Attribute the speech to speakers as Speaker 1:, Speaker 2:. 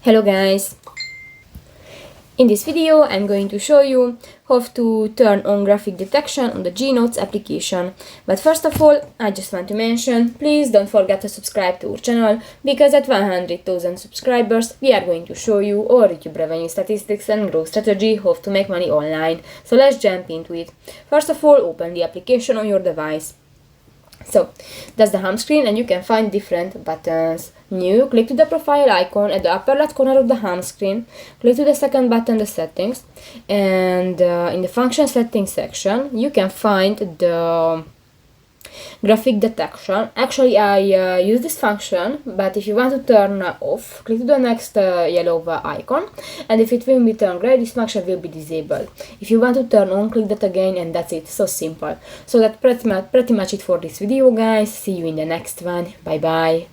Speaker 1: Hello guys! In this video I'm going to show you how to turn on graphic detection on the Jnotes application. But first of all, I just want to mention, please don't forget to subscribe to our channel, because at 100,000 subscribers we are going to show you our YouTube revenue statistics and growth strategy, how to make money online. So let's jump into it. First of all, open the application on your device. So that's the home screen, and you can find different buttons. New, click to the profile icon at the upper left corner of the home screen. Click to the second button, the settings, and in the function settings section you can find the graphic detection. Actually I use this function, but if you want to turn off, click to the next yellow icon, and if it will be turned gray, this function will be disabled. If you want to turn on, click that again, and that's it. So simple. So that's pretty much it for this video, guys. See you in the next one. Bye bye.